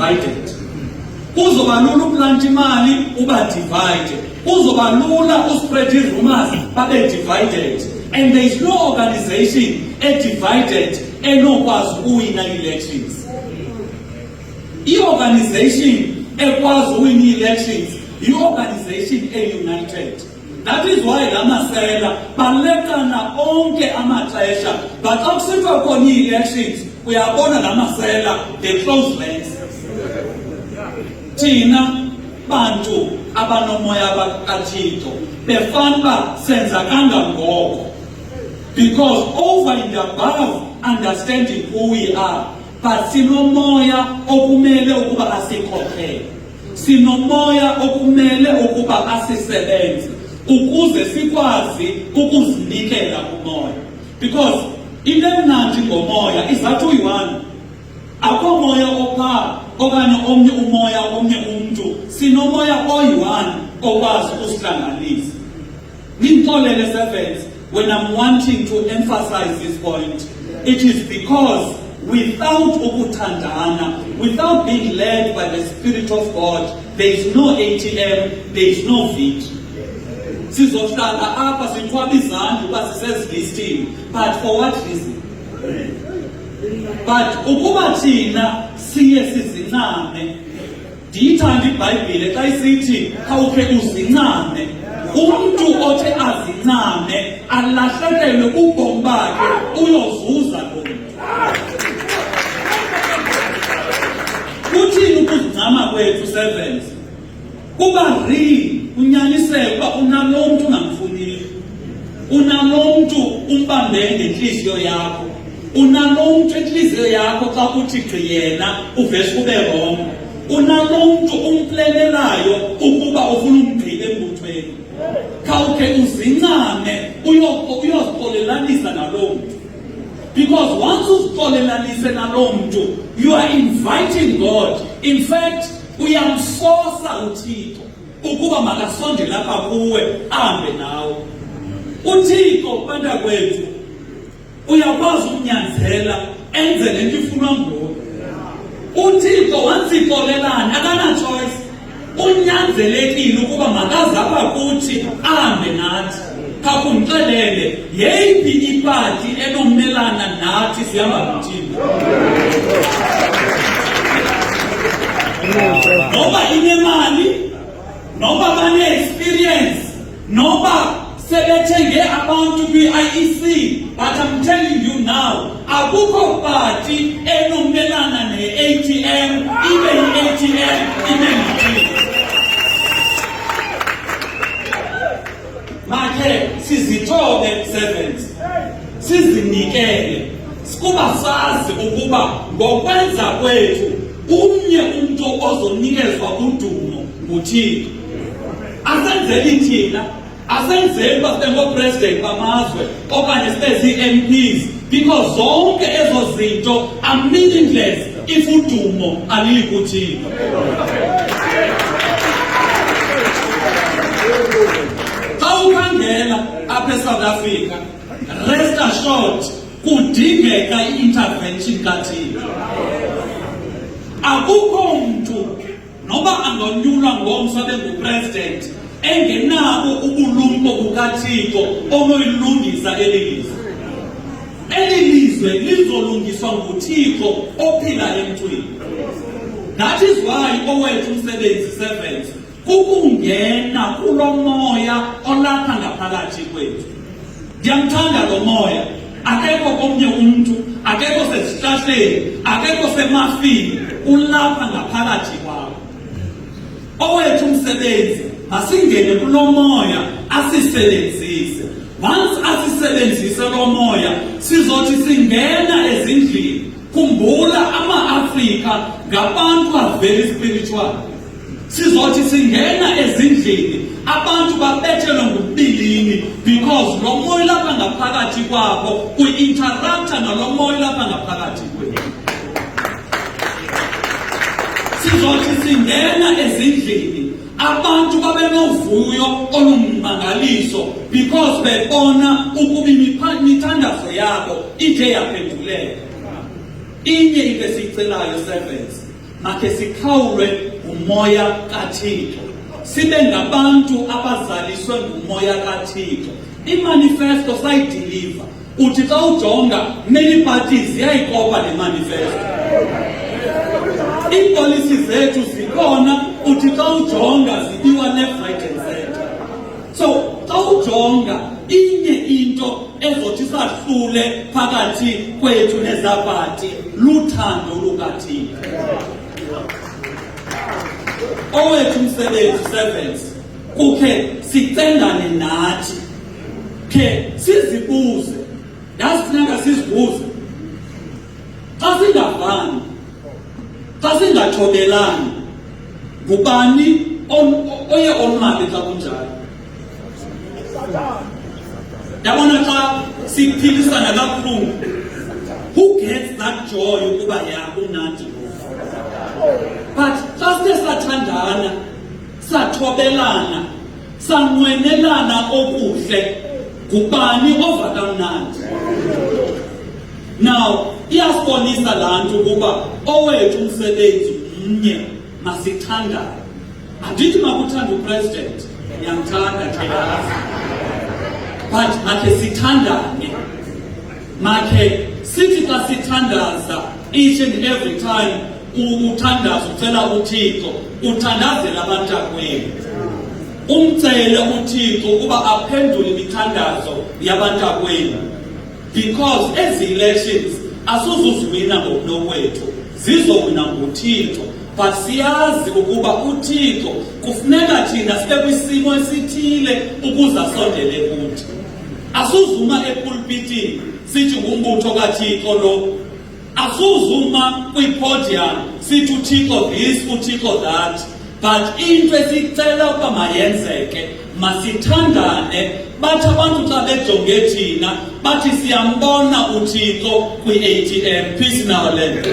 divided. Kuzoba lula uplant imali uba divided. Kuzoba lula uspread rumors babe divided. And there is no organization divided enokwazi uwina elections. I-organization ekwazi uwina elections i-organization united. That is why lamasela balekana onke amaxesha, but xa kusithiwa khona ii-elections uyabona lamasela they close ranks. Thina bantu abanomoya kaThixo befanele senza kangangoko, because over and above understanding who we are, but sinomoya okumele ukuba asikhokhele, sinomoya okumele ukuba asisebenze ukuze sikwazi ukuzinikela kumoya. Because into emnandi ngomoya izathu uyi-one, akho moya opha okanye omnye umoya omnye umuntu, sinomoya oyi-one okwazi ukusihlanganisa. Ngimxolele servants, when I'm wanting to emphasize this point, it is because without ukuthandana, without being led by the Spirit of God, there is no ATM, there is no victory. Sizohlala apha sithwala izandla uba sisezilistini, but for what reason? But ukuba thina siye sizincame, ndiyithanda iBhayibhile xa isithi khawukhe uzincame, umuntu othe azincame alahlekelwe ubomi bakhe uyozuza lo muntu. Kuthini ukuzincama kwethu servants? Kuba real, unyaniseke uba unalo muntu ungamfuniyo, unalo muntu umbambe ngenhliziyo yakho, unalo muntu enhliziyo yakho xa uthi gqi yena uvese ube wrong, unalo muntu umplenelayo ukuba ufuna umgqibe embuthweni. Khawukhe uzincame uyozixolelanisa nalo muntu, because once uzixolelanise nalo muntu you are inviting God. In fact uyamsosa uThixo ukuba makasonde lapha kuwe ahambe nawe. uThixo banda kwethu uyakwazi ukunyanzela enze lento ifunwa nguwe. uThixo wansikolelana akana choice, unyanzelekile ukuba makaze apha kuthi ahambe nathi. Kakumxelele yeyiphi ipati enomelana nathi sihamba noThixo. Noba inemali, noba bane-experience, noba sebethenge abantu kwi-IEC, but I'm telling you now, akukho party enomelana ne-ATM, ibe yi-ATM ibe noThixo. Makhe sizithobe servants, sizinikele, kuba sazi ukuba ngokwenza kwethu umnye umuntu ozonikezwa udumo nguThixo. Asenzeli thina, asenzeli uba sibe ngo-president bamazwe okanye sibe zii-MPs, because zonke ezo zinto are meaningless if udumo alili kuThixo. Xa ukhangela apha eSouth Africa, rest assured kudingeka i-intervention kaThixo. Akukho mntu noba angonyulwa ngomso abe ngupresident engenabo ubulumko bukaThixo onoyilungisa eli lizwe. Eli lizwe lizolungiswa nguThixo ophila emntwini. That is why owethu umsebenzi servants kukungena kulo moya olapha ngaphakathi kwethu. Ndiyamthanda lo moya, akekho komnye umuntu, akekho sezihlahleni, akekho semafini, ulapha ngaphakathi kwakho. Owethu umsebenzi masingene kulo moya asisebenzise. Once asisebenzise lo moya sizothi singena ezindlini. Khumbula ama-Afrika ngabantu very spiritual. Sizothi singena ezindlini abantu babethelwe ngubilini, because lo moya lapha ngaphakathi kwabo uyi-interrupta nalo moya lapha ngaphakathi kwethu. Sizothi singena ezindlini abantu babe novuyo olummangaliso, because bebona ukuba imithandazo yabo ide yaphenduleka. Inye into esiyicelayo servants, makhe sikhawulwe ngumoya kaThixo, sibe ngabantu abazaliswe ngumoya kaThixo. Imanifesto sayidiliva, uthi xa ujonga many parties ziyayikopa le manifesto. Iipolicy zethu zikhona, uthi xa ujonga zibiwa left, right and center. So xa ujonga inye into ezothi sahlule phakathi kwethu nezapati luthando lukaThixo. Owethu umsebenzi servants kukhe sicengane nathi, ke sizibuze, yasifuneka sizibuze, xa singavani, xa singathobelani, ngubani oye onwabe xa kunjalo? Yabona xa siphilisana kabuhlungu, who gets that joy ukuba yakumnandi? But xa sithe sathandana, sathobelana, sanwenelana okuhle, ngubani ova kamnandi? Now iyasibonisa laa nto ukuba owethu umsebenzi mnye, masithandane. Andithi makuthanda upresident, ndiyamthanda njeyazi, but makhe sithandane, makhe sithi xa sithandaza each and every time uthandaza ucela uThixo, uthandazela abantakwenu, umcele uThixo ukuba aphendule imithandazo yabantakwenu, because ezi elections asizuzwina ngokunokwethu, zizowina nguThixo. But siyazi ukuba uThixo kufuneka thina sibe kwisimo esithile ukuze asondele kuthi. Asuzuma epulpitini sithi ngumbutho kaThixo lo, asuzuma kwipodium sithi uThixo this, uThixo that. But into esicela ukuba mayenzeke, masithandane. Bathi abantu xa bejonge thina bathi siyambona uThixo kwi-ATM. Peace in our land.